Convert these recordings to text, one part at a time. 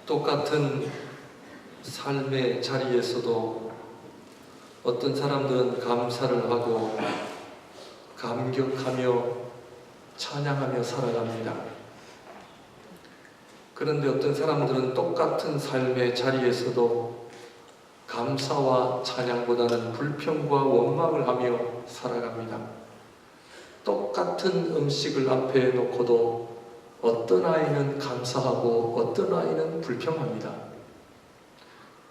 똑같은 삶의 자리에서도 어떤 사람들은 감사를 하고 감격하며 찬양하며 살아갑니다. 그런데 어떤 사람들은 똑같은 삶의 자리에서도 감사와 찬양보다는 불평과 원망을 하며 살아갑니다. 똑같은 음식을 앞에 놓고도 어떤 아이는 감사하고 어떤 아이는 불평합니다.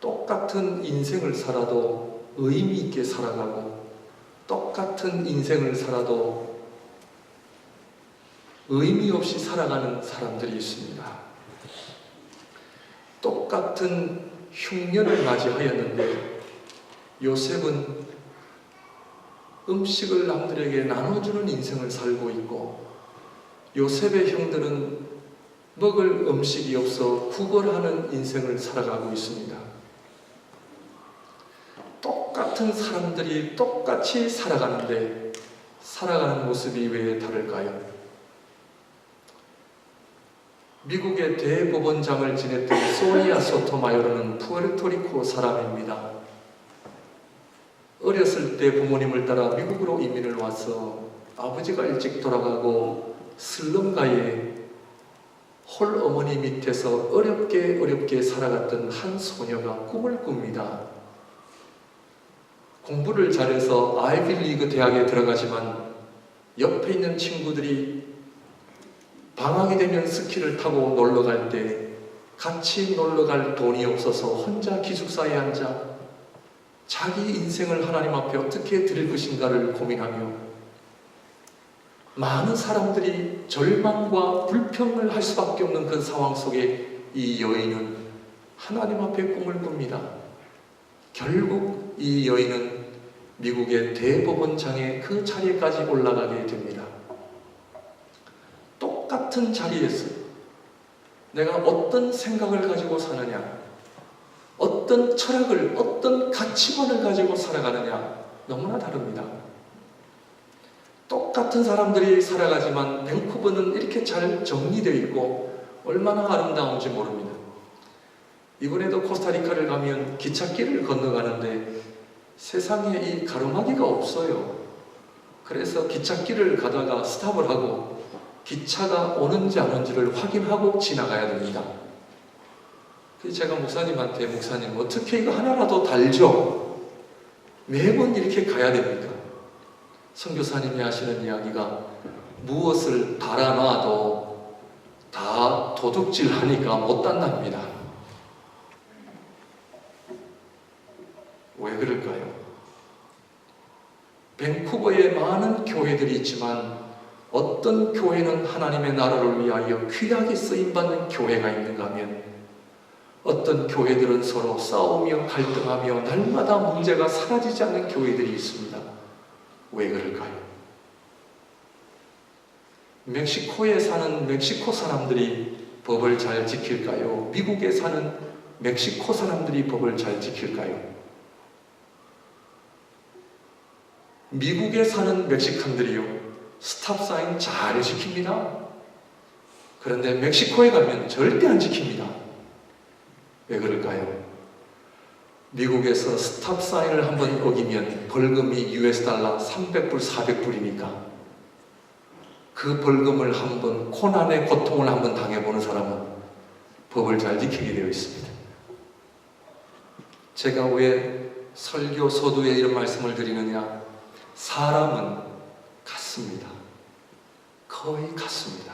똑같은 인생을 살아도 의미 있게 살아가고 똑같은 인생을 살아도 의미 없이 살아가는 사람들이 있습니다. 똑같은 흉년을 맞이하였는데 요셉은 음식을 남들에게 나눠주는 인생을 살고 있고 요셉의 형들은 먹을 음식이 없어 구걸하는 인생을 살아가고 있습니다. 똑같은 사람들이 똑같이 살아가는데 살아가는 모습이 왜 다를까요? 미국의 대법원장을 지냈던 소니아 소토마요르는 푸에르토리코 사람입니다. 어렸을 때 부모님을 따라 미국으로 이민을 와서 아버지가 일찍 돌아가고 슬럼가에 홀어머니 밑에서 어렵게 살아갔던 한 소녀가 꿈을 꿉니다. 공부를 잘해서 아이비리그 대학에 들어가지만 옆에 있는 친구들이 방학이 되면 스키를 타고 놀러 갈 때 같이 놀러 갈 돈이 없어서 혼자 기숙사에 앉아 자기 인생을 하나님 앞에 어떻게 드릴 것인가를 고민하며 많은 사람들이 절망과 불평을 할 수밖에 없는 그 상황 속에 이 여인은 하나님 앞에 꿈을 꿉니다. 결국 이 여인은 미국의 대법원장의 그 자리에까지 올라가게 됩니다. 똑같은 자리에서 내가 어떤 생각을 가지고 사느냐, 어떤 철학을, 어떤 가치관을 가지고 살아가느냐 너무나 다릅니다. 똑같은 사람들이 살아가지만 밴쿠버는 이렇게 잘 정리되어 있고 얼마나 아름다운지 모릅니다. 이번에도 코스타리카를 가면 기찻길을 건너가는데 세상에 이 가로막이가 없어요. 그래서 기찻길을 가다가 스탑을 하고 기차가 오는지 안 오는지를 확인하고 지나가야 됩니다. 그래서 제가 목사님한테 목사님 어떻게 이거 하나라도 달죠? 매번 이렇게 가야 됩니까? 선교사님이 하시는 이야기가 무엇을 달아놔도 다 도둑질하니까 못 단답니다. 왜 그럴까요? 밴쿠버에 많은 교회들이 있지만 어떤 교회는 하나님의 나라를 위하여 귀하게 쓰임받는 교회가 있는가 하면 어떤 교회들은 서로 싸우며 갈등하며 날마다 문제가 사라지지 않는 교회들이 있습니다. 왜 그럴까요? 멕시코에 사는 멕시코 사람들이 법을 잘 지킬까요? 미국에 사는 멕시코 사람들이 법을 잘 지킬까요? 미국에 사는 멕시칸들이요 스탑사인 잘 지킵니다. 그런데 멕시코에 가면 절대 안 지킵니다. 왜 그럴까요? 미국에서 스탑사인을 한번 어기면 벌금이 $달러 300불, 400불이니까 그 벌금을 한번 고난의 고통을 한번 당해보는 사람은 법을 잘 지키게 되어 있습니다. 제가 왜 설교 서두에 이런 말씀을 드리느냐? 사람은 같습니다. 거의 같습니다.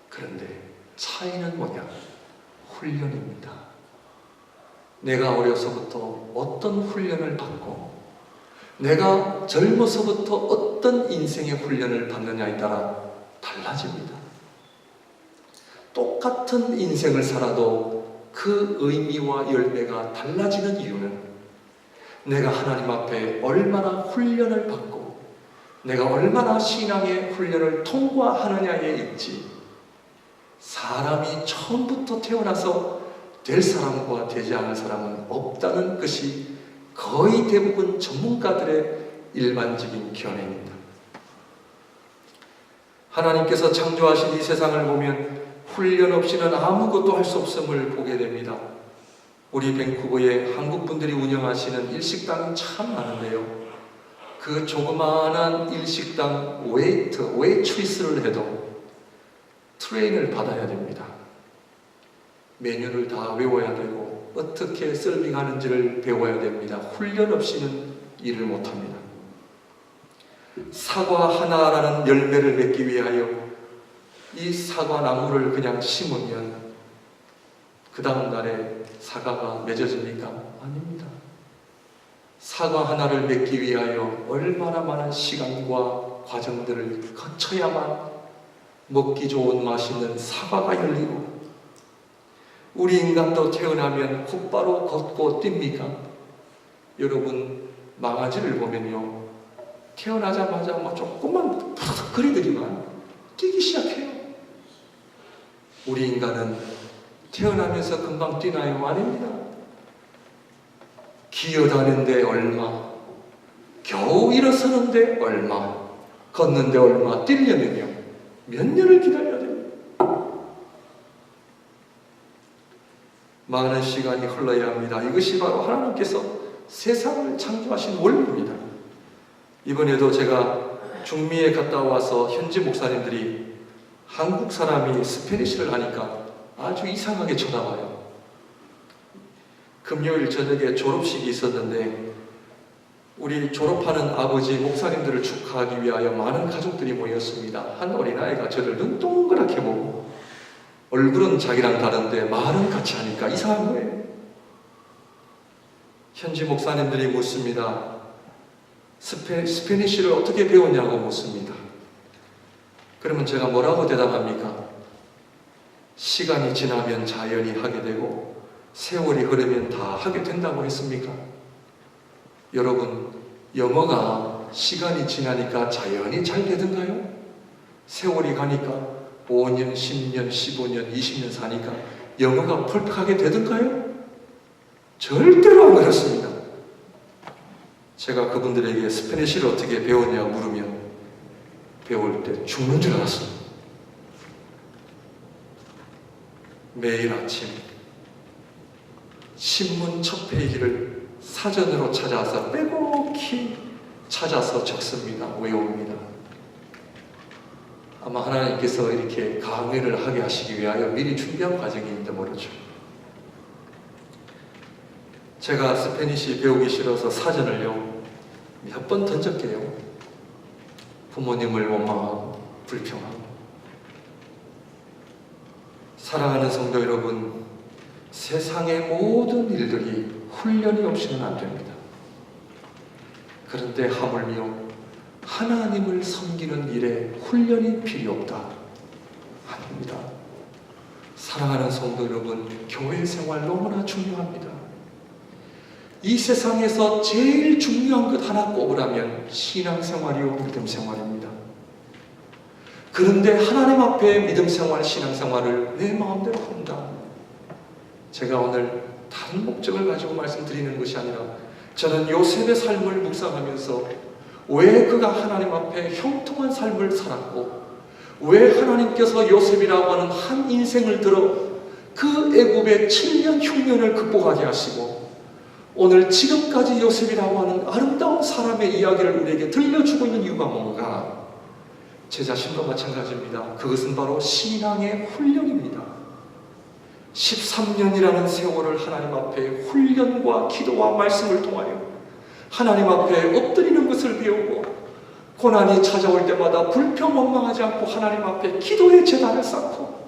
그런데 차이는 뭐냐? 훈련입니다. 내가 어려서부터 어떤 훈련을 받고 내가 젊어서부터 어떤 인생의 훈련을 받느냐에 따라 달라집니다. 똑같은 인생을 살아도 그 의미와 열매가 달라지는 이유는 내가 하나님 앞에 얼마나 훈련을 받고 내가 얼마나 신앙의 훈련을 통과하느냐에 있지 사람이 처음부터 태어나서 될 사람과 되지 않을 사람은 없다는 것이 거의 대부분 전문가들의 일반적인 견해입니다. 하나님께서 창조하신 이 세상을 보면 훈련 없이는 아무것도 할 수 없음을 보게 됩니다. 우리 밴쿠버에 한국 분들이 운영하시는 일식당이 참 많은데요. 그 조그마한 일식당 웨이트리스를 해도 트레이닝을 받아야 됩니다. 메뉴를 다 외워야 되고 어떻게 서빙하는지를 배워야 됩니다. 훈련 없이는 일을 못합니다. 사과 하나라는 열매를 맺기 위하여 이 사과 나무를 그냥 심으면 그 다음 날에 사과가 맺어집니까? 아닙니다. 사과 하나를 맺기 위하여 얼마나 많은 시간과 과정들을 거쳐야만 먹기 좋은 맛있는 사과가 열리고, 우리 인간도 태어나면 곧바로 걷고 뜁니까? 여러분, 망아지를 보면요, 태어나자마자 뭐 조금만 푸석거리더니만 뛰기 시작해요. 우리 인간은 태어나면서 금방 뛰나요? 아닙니다. 기어다니는데 얼마, 겨우 일어서는데 얼마, 걷는데 얼마, 뛰려면요 몇 년을 기다려야 됩니다. 많은 시간이 흘러야 합니다. 이것이 바로 하나님께서 세상을 창조하신 원리입니다. 이번에도 제가 중미에 갔다 와서 현지 목사님들이 한국 사람이 스페니쉬를 하니까 아주 이상하게 쳐다봐요. 금요일 저녁에 졸업식이 있었는데 우리 졸업하는 아버지 목사님들을 축하하기 위하여 많은 가족들이 모였습니다. 한 어린아이가 저를 눈 동그랗게 보고, 얼굴은 자기랑 다른데 말은 같이 하니까 이상한 거예요. 현지 목사님들이 묻습니다. 스페니쉬를 어떻게 배웠냐고 묻습니다. 그러면 제가 뭐라고 대답합니까? 시간이 지나면 자연히 하게 되고 세월이 흐르면 다 하게 된다고 했습니까? 여러분, 영어가 시간이 지나니까 자연히 잘 되던가요? 세월이 가니까 5년, 10년, 15년, 20년 사니까 영어가 펄펙하게 되던가요? 절대로 안 그렇습니다. 제가 그분들에게 스페니쉬를 어떻게 배웠냐고 물으면 배울 때 죽는 줄 알았어요. 매일 아침 신문 첫 페이지를 사전으로 찾아서 빼곡히 찾아서 적습니다. 외웁니다. 아마 하나님께서 이렇게 강의를 하게 하시기 위하여 미리 준비한 과정인지 모르죠. 제가 스페니쉬 배우기 싫어서 사전을요 몇 번 던졌게요. 부모님을 원망하고 불평하고. 사랑하는 성도 여러분, 세상의 모든 일들이 훈련이 없이는 안 됩니다. 그런데 하물며 하나님을 섬기는 일에 훈련이 필요 없다? 아닙니다. 사랑하는 성도 여러분, 교회 생활 너무나 중요합니다. 이 세상에서 제일 중요한 것 하나 꼽으라면 신앙생활이요 믿음 생활입니다. 그런데 하나님 앞에 믿음 생활, 신앙 생활을 내 마음대로 한다. 제가 오늘 다른 목적을 가지고 말씀드리는 것이 아니라 저는 요셉의 삶을 묵상하면서 왜 그가 하나님 앞에 형통한 삶을 살았고 왜 하나님께서 요셉이라고 하는 한 인생을 들어 그 애굽의 7년 흉년을 극복하게 하시고 오늘 지금까지 요셉이라고 하는 아름다운 사람의 이야기를 우리에게 들려주고 있는 이유가 뭔가? 제 자신도 마찬가지입니다. 그것은 바로 신앙의 훈련입니다. 13년이라는 세월을 하나님 앞에 훈련과 기도와 말씀을 통하여 하나님 앞에 엎드리는 것을 배우고 고난이 찾아올 때마다 불평원망하지 않고 하나님 앞에 기도의 제단을 쌓고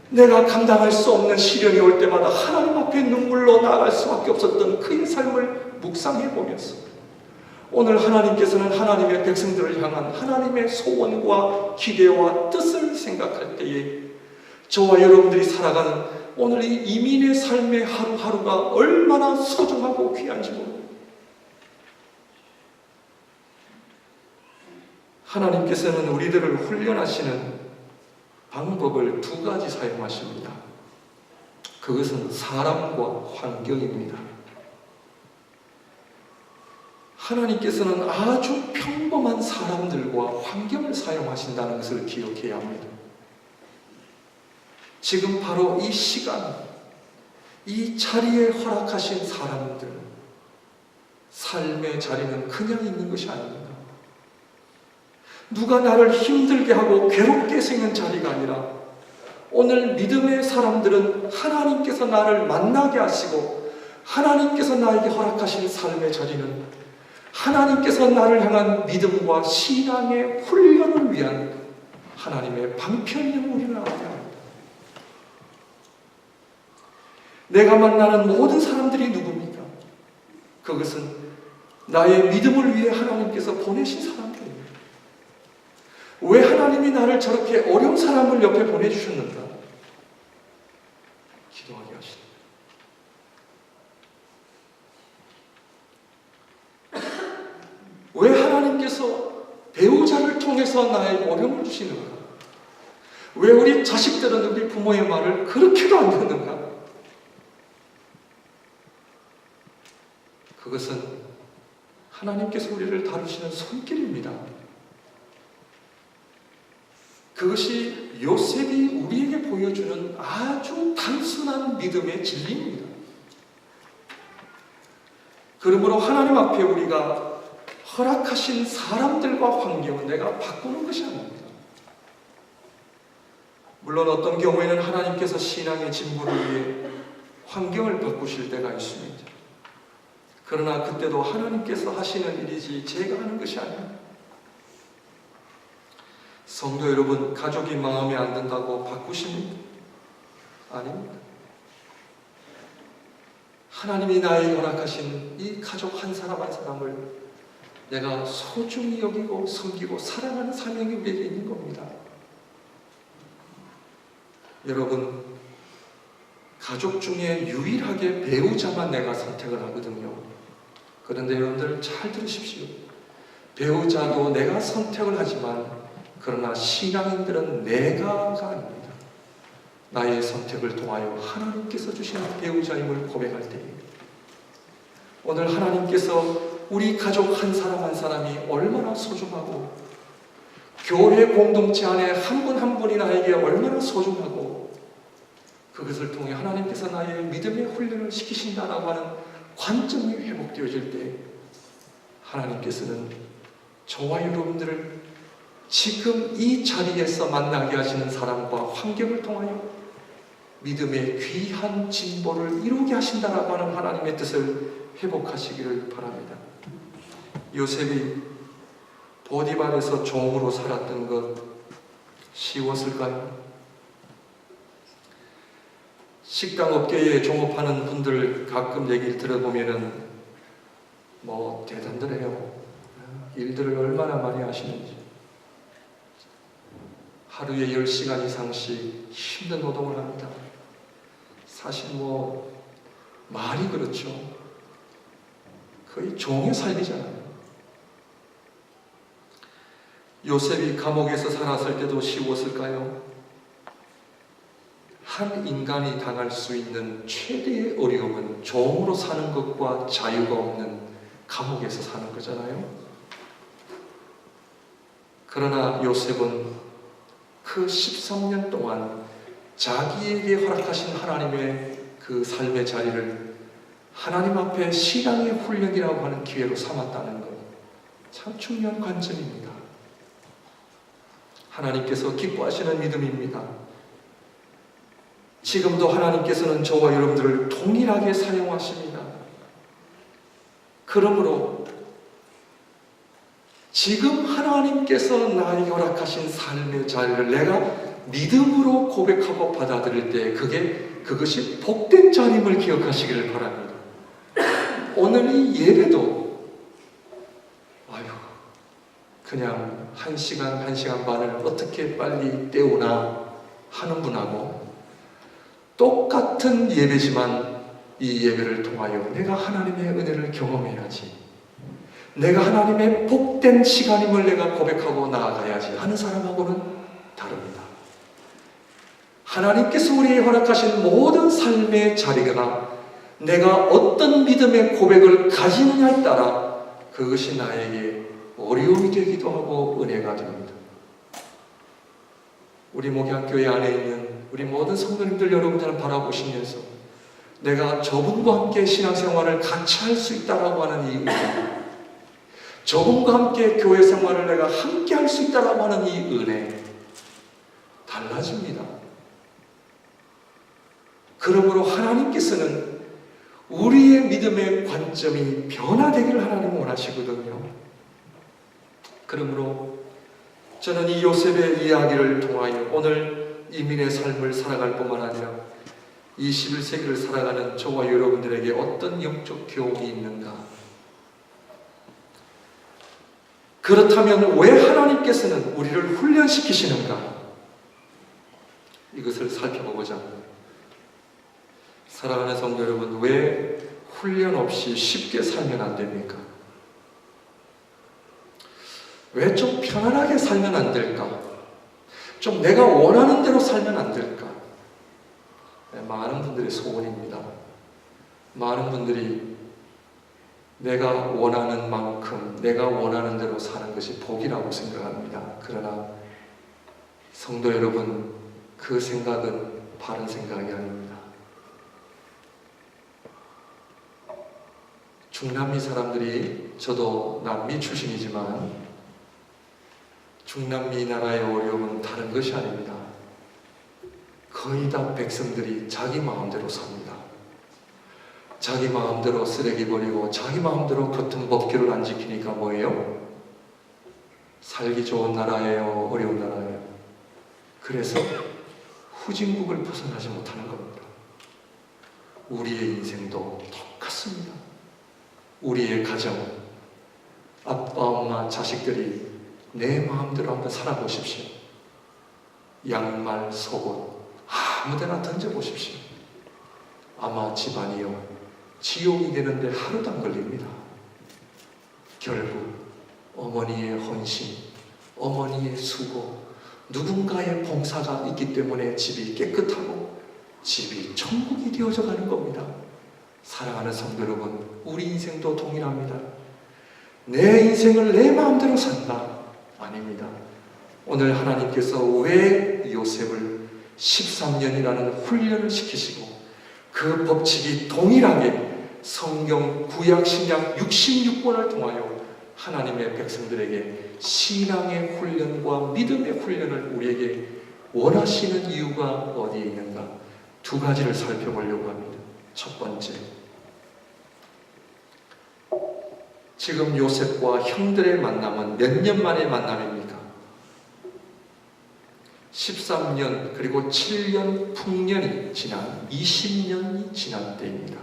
내가 감당할 수 없는 시련이 올 때마다 하나님 앞에 눈물로 나아갈 수밖에 없었던 그의 삶을 묵상해 보면서 오늘 하나님께서는 하나님의 백성들을 향한 하나님의 소원과 기대와 뜻을 생각할 때에 저와 여러분들이 살아가는 오늘 이 이민의 삶의 하루하루가 얼마나 소중하고 귀한지 모릅니다. 하나님께서는 우리들을 훈련하시는 방법을 두 가지 사용하십니다. 그것은 사람과 환경입니다. 하나님께서는 아주 평범한 사람들과 환경을 사용하신다는 것을 기억해야 합니다. 지금 바로 이 시간, 이 자리에 허락하신 사람들, 삶의 자리는 그냥 있는 것이 아닙니다. 누가 나를 힘들게 하고 괴롭게 세는 자리가 아니라 오늘 믿음의 사람들은 하나님께서 나를 만나게 하시고 하나님께서 나에게 허락하신 삶의 자리는 하나님께서 나를 향한 믿음과 신앙의 훈련을 위한 하나님의 방편의 우리를 알아야 합니다. 내가 만나는 모든 사람들이 누굽니까? 그것은 나의 믿음을 위해 하나님께서 보내신 사람들입니다. 왜 하나님이 나를 저렇게 어려운 사람을 옆에 보내주셨는가? 기도하게 하십니다. 왜 하나님께서 배우자를 통해서 나의 어려움을 주시는가? 왜 우리 자식들은 우리 부모의 말을 그렇게도 안 듣는가? 그것은 하나님께서 우리를 다루시는 손길입니다. 그것이 요셉이 우리에게 보여주는 아주 단순한 믿음의 진리입니다. 그러므로 하나님 앞에 우리가 허락하신 사람들과 환경은 내가 바꾸는 것이 아닙니다. 물론 어떤 경우에는 하나님께서 신앙의 진보를 위해 환경을 바꾸실 때가 있습니다. 그러나 그때도 하나님께서 하시는 일이지 제가 하는 것이 아닙니다. 성도 여러분, 가족이 마음에 안 든다고 바꾸십니까? 아닙니다. 하나님이 나에게 허락하신 이 가족 한 사람 한 사람을 내가 소중히 여기고 섬기고 사랑하는 사명이 우리에게 있는 겁니다. 여러분, 가족 중에 유일하게 배우자만 내가 선택을 하거든요. 그런데 여러분들 잘 들으십시오. 배우자도 내가 선택을 하지만 그러나 신앙인들은 내가가 아닙니다. 나의 선택을 통하여 하나님께서 주시는 배우자임을 고백할 때입니다. 오늘 하나님께서 우리 가족 한 사람 한 사람이 얼마나 소중하고 교회 공동체 안에 한 분 한 분이 나에게 얼마나 소중하고 그것을 통해 하나님께서 나의 믿음의 훈련을 시키신다라고 하는 관점이 회복되어질 때 하나님께서는 저와 여러분들을 지금 이 자리에서 만나게 하시는 사람과 환경을 통하여 믿음의 귀한 진보를 이루게 하신다라고 하는 하나님의 뜻을 회복하시기를 바랍니다. 요셉이 보디발에서 종으로 살았던 것 쉬웠을까요? 식당 업계에 종업하는 분들 가끔 얘기를 들어보면은 대단들해요. 일들을 얼마나 많이 하시는지. 하루에 10시간 이상씩 힘든 노동을 합니다. 사실 말이 그렇죠. 거의 종의 삶이잖아요. 요셉이 감옥에서 살았을 때도 쉬웠을까요? 한 인간이 당할 수 있는 최대의 어려움은 종으로 사는 것과 자유가 없는 감옥에서 사는 거잖아요. 그러나 요셉은 그 13년 동안 자기에게 허락하신 하나님의 그 삶의 자리를 하나님 앞에 신앙의 훈련이라고 하는 기회로 삼았다는 것, 참 중요한 관점입니다. 하나님께서 기뻐하시는 믿음입니다. 지금도 하나님께서는 저와 여러분들을 동일하게 사용하십니다. 그러므로 지금 하나님께서 나에게 허락하신 삶의 자리를 내가 믿음으로 고백하고 받아들일 때 그것이 복된 자림을 기억하시기를 바랍니다. 오늘 이 예배도 그냥 1시간, 1시간 반을 어떻게 빨리 때우나 하는 분하고 똑같은 예배지만 이 예배를 통하여 내가 하나님의 은혜를 경험해야지, 내가 하나님의 복된 시간임을 내가 고백하고 나아가야지 하는 사람하고는 다릅니다. 하나님께서 우리에게 허락하신 모든 삶의 자리가 내가 어떤 믿음의 고백을 가지느냐에 따라 그것이 나에게 어려움이 되기도 하고 은혜가 됩니다. 우리 목양교회 안에 있는 우리 모든 성도님들 여러분들을 바라보시면서 내가 저분과 함께 신앙생활을 같이 할 수 있다라고 하는 이 은혜, 저분과 함께 교회 생활을 내가 함께 할 수 있다라고 하는 이 은혜 달라집니다. 그러므로 하나님께서는 우리의 믿음의 관점이 변화되기를 하나님 원하시거든요. 그러므로 저는 이 요셉의 이야기를 통하여 오늘 이민의 삶을 살아갈 뿐만 아니라 21세기를 살아가는 저와 여러분들에게 어떤 영적 교훈이 있는가? 그렇다면 왜 하나님께서는 우리를 훈련시키시는가? 이것을 살펴보고자 합니다. 사랑하는 성도 여러분, 왜 훈련 없이 쉽게 살면 안 됩니까? 왜 좀 편안하게 살면 안 될까? 좀 내가 원하는 대로 살면 안 될까? 많은 분들의 소원입니다. 많은 분들이 내가 원하는 만큼, 내가 원하는 대로 사는 것이 복이라고 생각합니다. 그러나 성도 여러분, 그 생각은 바른 생각이 아닙니다. 중남미 사람들이, 저도 남미 출신이지만 중남미 나라의 어려움은 다른 것이 아닙니다. 거의 다 백성들이 자기 마음대로 삽니다. 자기 마음대로 쓰레기 버리고 자기 마음대로 같은 법규를 안 지키니까 뭐예요? 살기 좋은 나라예요? 어려운 나라예요? 그래서 후진국을 벗어나지 못하는 겁니다. 우리의 인생도 똑같습니다. 우리의 가정, 아빠, 엄마, 자식들이 내 마음대로 한번 살아보십시오. 양말, 속옷 아무데나 던져보십시오. 아마 집안이요 지옥이 되는데 하루도 안 걸립니다. 결국 어머니의 헌신, 어머니의 수고, 누군가의 봉사가 있기 때문에 집이 깨끗하고 집이 천국이 되어져 가는 겁니다. 사랑하는 성도 여러분, 우리 인생도 동일합니다. 내 인생을 내 마음대로 산다? 아닙니다. 오늘 하나님께서 왜 요셉을 13년이라는 훈련을 시키시고 그 법칙이 동일하게 성경 구약 신약 66권을 통하여 하나님의 백성들에게 신앙의 훈련과 믿음의 훈련을 우리에게 원하시는 이유가 어디에 있는가? 두 가지를 살펴보려고 합니다. 첫 번째, 지금 요셉과 형들의 만남은 몇 년 만의 만남입니까? 13년 그리고 7년 풍년이 지난 20년이 지난 때입니다.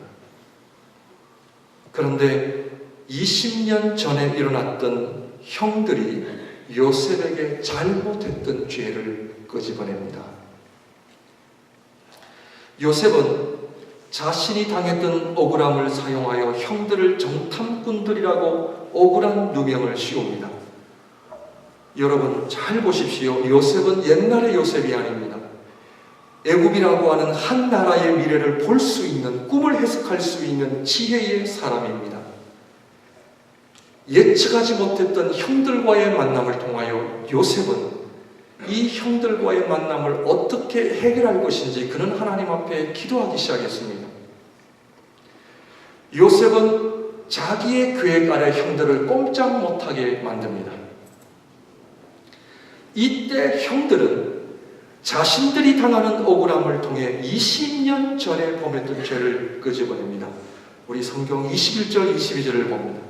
그런데 20년 전에 일어났던 형들이 요셉에게 잘못했던 죄를 끄집어냅니다. 요셉은 자신이 당했던 억울함을 사용하여 형들을 정탐꾼들이라고 억울한 누명을 씌웁니다. 여러분 잘 보십시오. 요셉은 옛날의 요셉이 아닙니다. 애굽이라고 하는 한 나라의 미래를 볼 수 있는, 꿈을 해석할 수 있는 지혜의 사람입니다. 예측하지 못했던 형들과의 만남을 통하여 요셉은 이 형들과의 만남을 어떻게 해결할 것인지 그는 하나님 앞에 기도하기 시작했습니다. 요셉은 자기의 계획 아래 형들을 꼼짝 못하게 만듭니다. 이때 형들은 자신들이 당하는 억울함을 통해 20년 전에 범했던 죄를 끄집어냅니다. 우리 성경 21절 22절을 봅니다.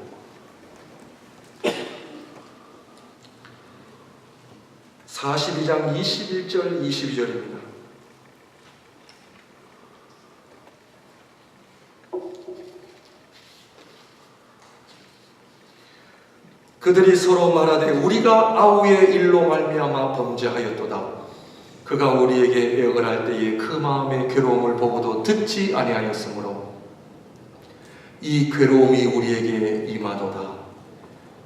(42장) 21절 22절입니다. 그들이 서로 말하되 우리가 아우의 일로 말미암아 범죄하였도다. 그가 우리에게 애걸할 때에 그 마음의 괴로움을 보고도 듣지 아니하였으므로 이 괴로움이 우리에게 임하도다.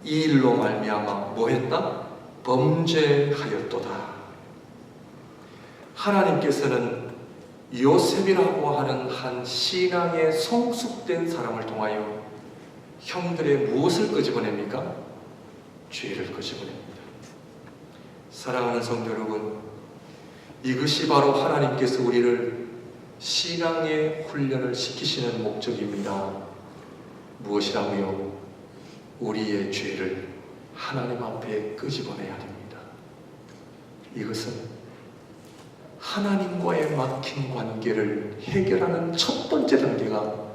이 일로 말미암아 뭐했다? 범죄하였도다. 하나님께서는 요셉이라고 하는 한 신앙에 성숙된 사람을 통하여 형들의 무엇을 끄집어냅니까? 죄를 끄집어냅니다. 사랑하는 성도 여러분, 이것이 바로 하나님께서 우리를 신앙의 훈련을 시키시는 목적입니다. 무엇이라고요? 우리의 죄를 하나님 앞에 끄집어내야 됩니다. 이것은 하나님과의 막힌 관계를 해결하는 첫 번째 단계가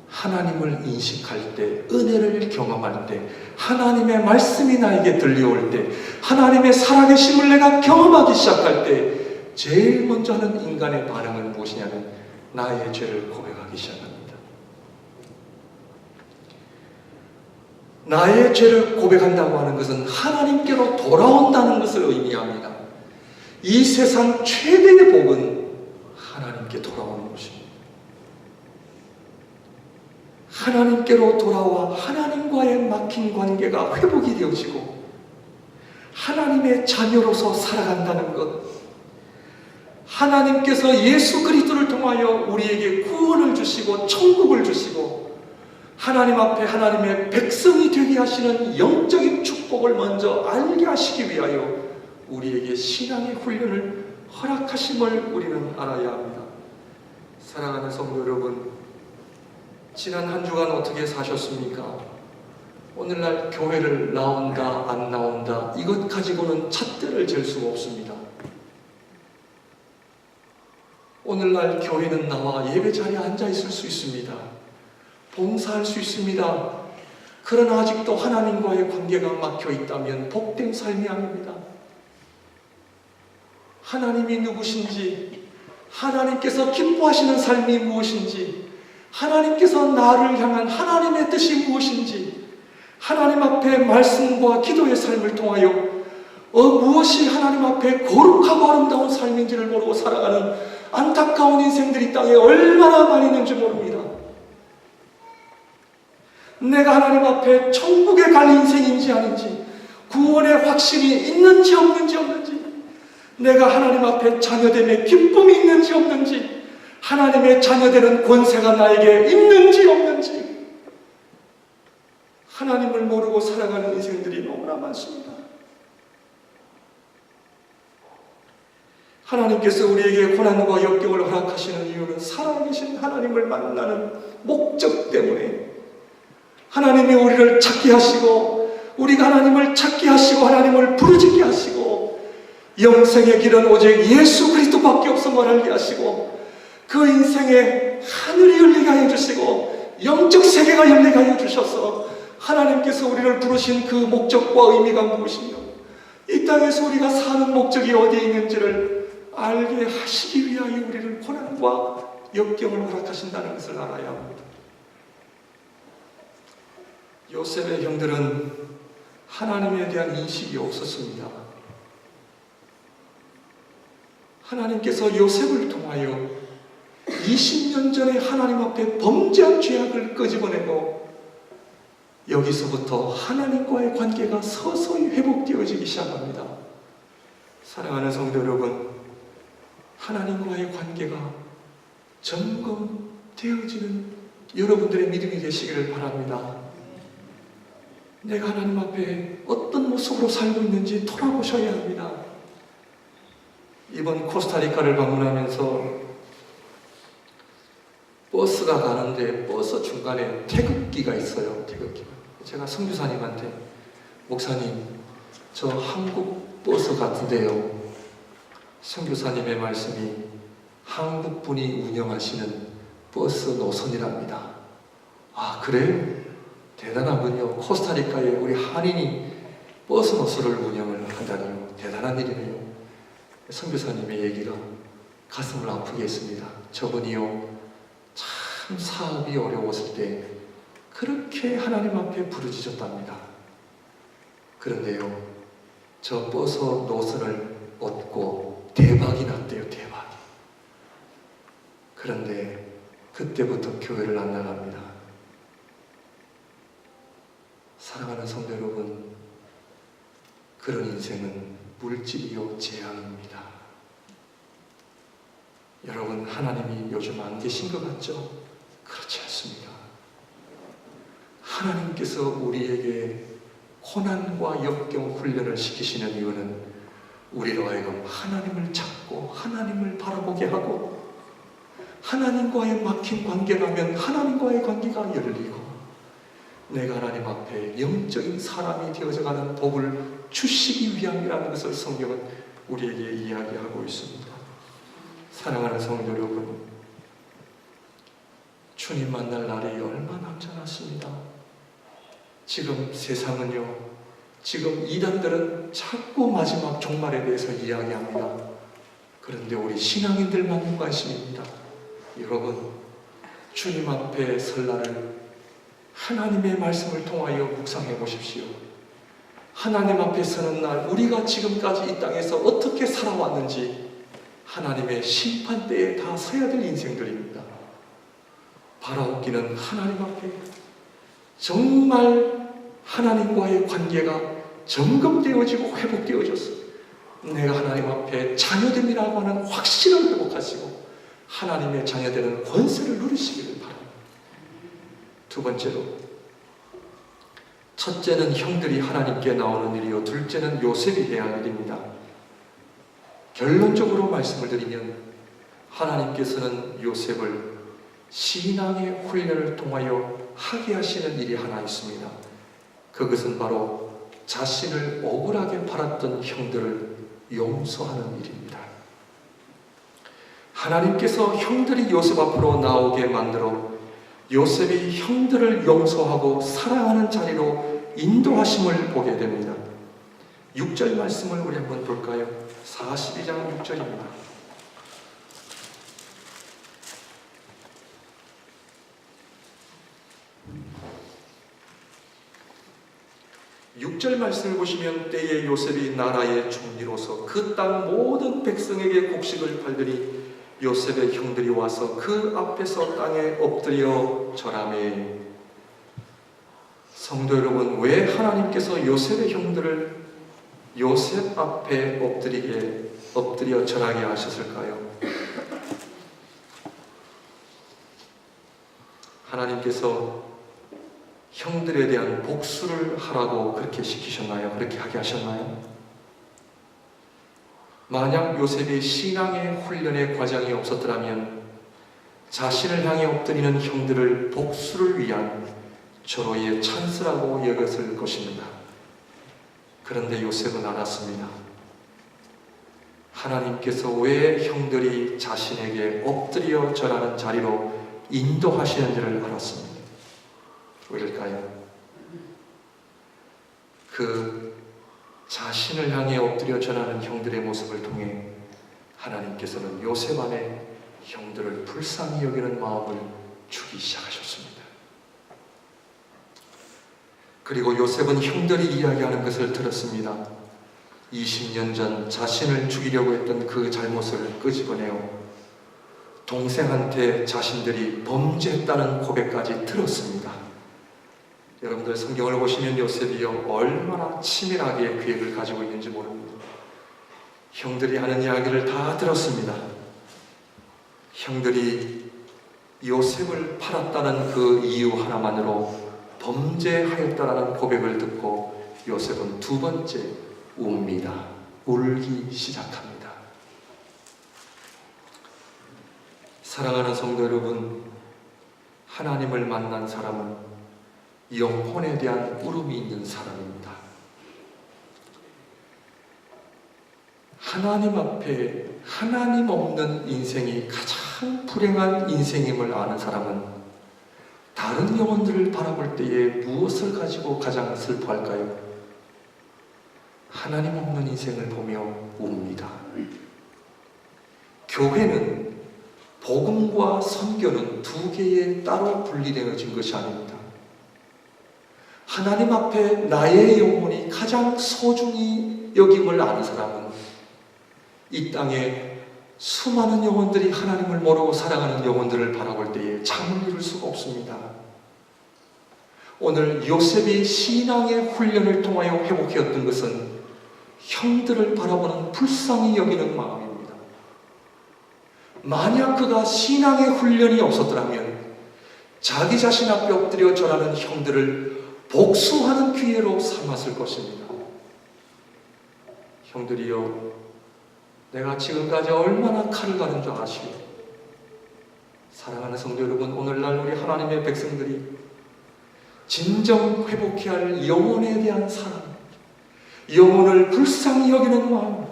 하나님을 인식할 때, 은혜를 경험할 때, 하나님의 말씀이 나에게 들려올 때, 하나님의 살아계심을 내가 경험하기 시작할 때 제일 먼저 하는 인간의 반응은 무엇이냐면 나의 죄를 고백하기 시작합니다. 나의 죄를 고백한다고 하는 것은 하나님께로 돌아온다는 것을 의미합니다. 이 세상 최대의 복은 하나님께 돌아오는 것입니다. 하나님께로 돌아와 하나님과의 막힌 관계가 회복이 되어지고 하나님의 자녀로서 살아간다는 것, 하나님께서 예수 그리스도를 통하여 우리에게 구원을 주시고 천국을 주시고 하나님 앞에 하나님의 백성이 되게 하시는 영적인 축복을 먼저 알게 하시기 위하여 우리에게 신앙의 훈련을 허락하심을 우리는 알아야 합니다. 사랑하는 성도 여러분, 지난 한 주간 어떻게 사셨습니까? 오늘날 교회를 나온다 안 나온다 이것 가지고는 잣대를 잴 수가 없습니다. 오늘날 교회는 나와 예배 자리에 앉아 있을 수 있습니다. 봉사할 수 있습니다. 그러나 아직도 하나님과의 관계가 막혀 있다면 복된 삶이 아닙니다. 하나님이 누구신지, 하나님께서 기뻐하시는 삶이 무엇인지, 하나님께서 나를 향한 하나님의 뜻이 무엇인지, 하나님 앞에 말씀과 기도의 삶을 통하여 무엇이 하나님 앞에 거룩하고 아름다운 삶인지를 모르고 살아가는 안타까운 인생들이 땅에 얼마나 많이 있는지 모릅니다. 내가 하나님 앞에 천국에 갈 인생인지 아닌지, 구원의 확신이 있는지 없는지, 내가 하나님 앞에 자녀됨의 기쁨이 있는지 없는지, 하나님의 자녀되는 권세가 나에게 있는지 없는지, 하나님을 모르고 살아가는 인생들이 너무나 많습니다. 하나님께서 우리에게 고난과 역경을 허락하시는 이유는 살아계신 하나님을 만나는 목적 때문에, 하나님이 우리를 찾게 하시고 우리가 하나님을 찾게 하시고 하나님을 부르짖게 하시고 영생의 길은 오직 예수 그리스도밖에 없음을 알게 하시고 그 인생에 하늘이 열리게 하여 주시고 영적 세계가 열리게 하여 주셔서 하나님께서 우리를 부르신 그 목적과 의미가 무엇이며 이 땅에서 우리가 사는 목적이 어디에 있는지를 알게 하시기 위하여 우리를 고난과 역경을 허락하신다는 것을 알아야 합니다. 요셉의 형들은 하나님에 대한 인식이 없었습니다. 하나님께서 요셉을 통하여 20년 전에 하나님 앞에 범죄한 죄악을 끄집어내고 여기서부터 하나님과의 관계가 서서히 회복되어지기 시작합니다. 사랑하는 성도 여러분, 하나님과의 관계가 점검되어지는 여러분들의 믿음이 되시기를 바랍니다. 내가 하나님 앞에 어떤 모습으로 살고 있는지 돌아보셔야 합니다. 이번 코스타리카를 방문하면서 버스가 가는데 버스 중간에 태극기가 있어요. 태극기가. 제가 선교사님한테 목사님, 저 한국 버스 같은데요. 선교사님의 말씀이 한국 분이 운영하시는 버스 노선이랍니다. 아, 그래요? 대단하군요. 코스타리카에 우리 한인이 버스 노선을 운영을 한다니요. 대단한 일이네요. 선교사님의 얘기가 가슴을 아프게 했습니다. 저분이요, 참 사업이 어려웠을 때 그렇게 하나님 앞에 부르짖었답니다. 그런데요, 저 버스 노선을 얻고 대박이 났대요. 대박이. 그런데 그때부터 교회를 안 나갑니다. 사랑하는 성도 여러분, 그런 인생은 물질이요 재앙입니다. 여러분, 하나님이 요즘 안 계신 것 같죠? 그렇지 않습니다. 하나님께서 우리에게 고난과 역경 훈련을 시키시는 이유는 우리로 하여금 하나님을 찾고 하나님을 바라보게 하고, 하나님과의 막힌 관계라면 하나님과의 관계가 열리고, 내가 하나님 앞에 영적인 사람이 되어져가는 복을 주시기 위함이라는 것을 성경은 우리에게 이야기하고 있습니다. 사랑하는 성도 여러분, 주님 만날 날이 얼마 남지 않았습니다. 지금 세상은요, 지금 이단들은 자꾸 마지막 종말에 대해서 이야기합니다. 그런데 우리 신앙인들만 관심입니다. 여러분, 주님 앞에 설 날을 하나님의 말씀을 통하여 묵상해 보십시오. 하나님 앞에 서는 날, 우리가 지금까지 이 땅에서 어떻게 살아왔는지 하나님의 심판대에 다 서야 될 인생들입니다. 바라옵기는 하나님 앞에 정말 하나님과의 관계가 점검되어지고 회복되어졌어. 내가 하나님 앞에 자녀됨이라고 하는 확신을 회복하시고 하나님의 자녀되는 권세를 누리시기를 바랍니다. 두 번째로, 첫째는 형들이 하나님께 나오는 일이요, 둘째는 요셉이 해야 할 일입니다. 결론적으로 말씀을 드리면 하나님께서는 요셉을 신앙의 훈련을 통하여 하게 하시는 일이 하나 있습니다. 그것은 바로 자신을 억울하게 팔았던 형들을 용서하는 일입니다. 하나님께서 형들이 요셉 앞으로 나오게 만들어 요셉이 형들을 용서하고 사랑하는 자리로 인도하심을 보게 됩니다. 6절 말씀을 우리 한번 볼까요? 42장 6절입니다. 6절 말씀을 보시면, 때에 요셉이 나라의 총리로서 그 땅 모든 백성에게 곡식을 팔더니 요셉의 형들이 와서 그 앞에서 땅에 엎드려 절하매. 성도 여러분, 왜 하나님께서 요셉의 형들을 요셉 앞에 엎드려 절하게 하셨을까요? 하나님께서 형들에 대한 복수를 하라고 그렇게 시키셨나요? 그렇게 하게 하셨나요? 만약 요셉이 신앙의 훈련의 과정이 없었더라면 자신을 향해 엎드리는 형들을 복수를 위한 절호의 찬스라고 여겼을 것입니다. 그런데 요셉은 알았습니다. 하나님께서 왜 형들이 자신에게 엎드려 절하는 자리로 인도하시는지를 알았습니다. 왜일까요? 그 자신을 향해 엎드려 절하는 형들의 모습을 통해 하나님께서는 요셉 안에 형들을 불쌍히 여기는 마음을 주기 시작하셨습니다. 그리고 요셉은 형들이 이야기하는 것을 들었습니다. 20년 전 자신을 죽이려고 했던 그 잘못을 끄집어내어 동생한테 자신들이 범죄했다는 고백까지 들었습니다. 여러분들 성경을 보시면 요셉이요, 얼마나 치밀하게 계획을 가지고 있는지 모릅니다. 형들이 하는 이야기를 다 들었습니다. 형들이 요셉을 팔았다는 그 이유 하나만으로 범죄하였다라는 고백을 듣고 요셉은 두 번째 웁니다. 울기 시작합니다. 사랑하는 성도 여러분, 하나님을 만난 사람은 영혼에 대한 울음이 있는 사람입니다. 하나님 앞에 하나님 없는 인생이 가장 불행한 인생임을 아는 사람은 다른 영혼들을 바라볼 때에 무엇을 가지고 가장 슬퍼할까요? 하나님 없는 인생을 보며 웁니다. 교회는, 복음과 선교는 두 개의 따로 분리되어진 것이 아닙니다. 하나님 앞에 나의 영혼이 가장 소중히 여김을 아는 사람은 이 땅에 수많은 영혼들이 하나님을 모르고 살아가는 영혼들을 바라볼 때에 잠을 이룰 수가 없습니다. 오늘 요셉이 신앙의 훈련을 통하여 회복해왔던 것은 형들을 바라보는 불쌍히 여기는 마음입니다. 만약 그가 신앙의 훈련이 없었더라면 자기 자신 앞에 엎드려 절하는 형들을 복수하는 기회로 삼았을 것입니다. 형들이여, 내가 지금까지 얼마나 칼을 가른 줄 아시오? 사랑하는 성도 여러분, 오늘날 우리 하나님의 백성들이 진정 회복해야 할 영혼에 대한 사랑, 영혼을 불쌍히 여기는 마음,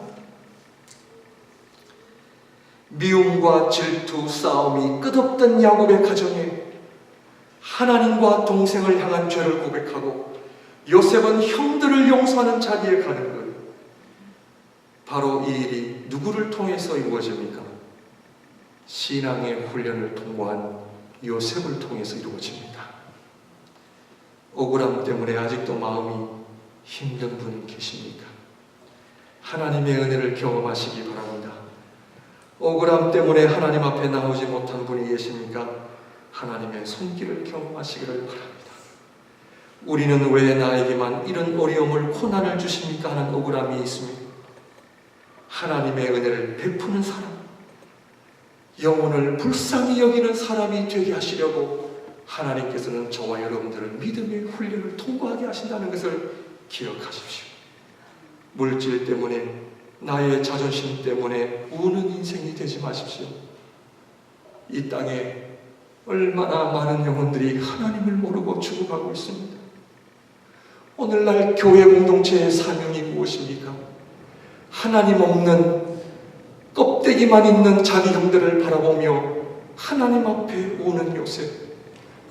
미움과 질투, 싸움이 끝없던 야곱의 가정에 하나님과 동생을 향한 죄를 고백하고 요셉은 형들을 용서하는 자리에 가는 것, 바로 이 일이 누구를 통해서 이루어집니까? 신앙의 훈련을 통과한 요셉을 통해서 이루어집니다. 억울함 때문에 아직도 마음이 힘든 분 계십니까? 하나님의 은혜를 경험하시기 바랍니다. 억울함 때문에 하나님 앞에 나오지 못한 분이 계십니까? 하나님의 손길을 경험하시기를 바랍니다. 우리는 왜 나에게만 이런 어려움을, 고난을 주십니까? 하는 억울함이 있습니다. 하나님의 은혜를 베푸는 사람, 영혼을 불쌍히 여기는 사람이 되게 하시려고 하나님께서는 저와 여러분들을 믿음의 훈련을 통과하게 하신다는 것을 기억하십시오. 물질 때문에, 나의 자존심 때문에 우는 인생이 되지 마십시오. 이 땅에 얼마나 많은 영혼들이 하나님을 모르고 죽어가고 있습니다. 오늘날 교회 공동체의 사명이 무엇입니까? 하나님 없는, 껍데기만 있는 자기 형들을 바라보며 하나님 앞에 우는 요셉,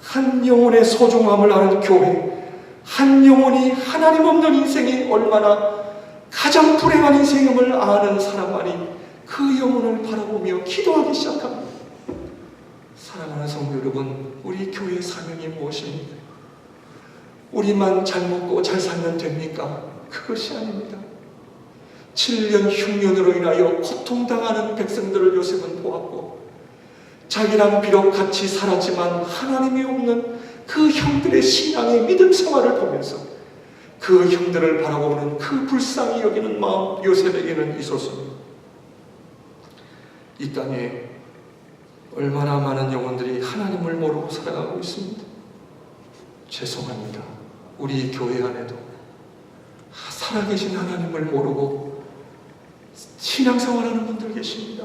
한 영혼의 소중함을 아는 교회, 한 영혼이 하나님 없는 인생이 얼마나 가장 불행한 인생임을 아는 사람만이 그 영혼을 바라보며 기도하기 시작합니다. 사랑하는 성도 여러분, 우리 교회의 사명이 무엇입니까? 우리만 잘 먹고 잘 살면 됩니까? 그것이 아닙니다. 7년 흉년으로 인하여 고통당하는 백성들을 요셉은 보았고, 자기랑 비록 같이 살았지만 하나님이 없는 그 형들의 신앙의 믿음 생활을 보면서 그 형들을 바라보는 그 불쌍히 여기는 마음, 요셉에게는 있었습니다. 이 땅에 얼마나 많은 영혼들이 하나님을 모르고 살아가고 있습니다. 죄송합니다. 우리 교회 안에도 살아계신 하나님을 모르고 신앙생활하는 분들 계십니다.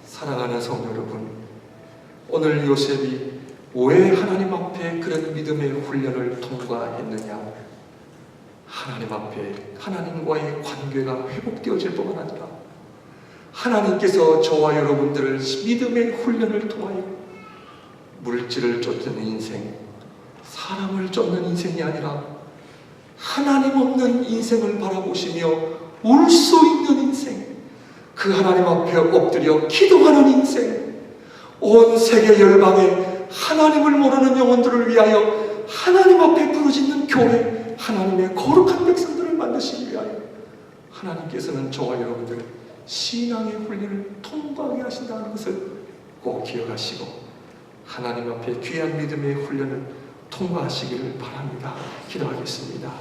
사랑하는 성도 여러분, 오늘 요셉이 왜 하나님 앞에 그런 믿음의 훈련을 통과했느냐? 하나님 앞에 하나님과의 관계가 회복되어질 뿐만 아니라 하나님께서 저와 여러분들을 믿음의 훈련을 통하여 물질을 쫓는 인생, 사람을 쫓는 인생이 아니라 하나님 없는 인생을 바라보시며 울 수 있는 인생, 그 하나님 앞에 엎드려 기도하는 인생, 온 세계 열방에 하나님을 모르는 영혼들을 위하여 하나님 앞에 부르짖는 교회, 하나님의 거룩한 백성들을 만드시기 위하여 하나님께서는 저와 여러분들을 신앙의 훈련을 통과하게 하신다는 것을 꼭 기억하시고 하나님 앞에 귀한 믿음의 훈련을 통과하시기를 바랍니다. 기도하겠습니다.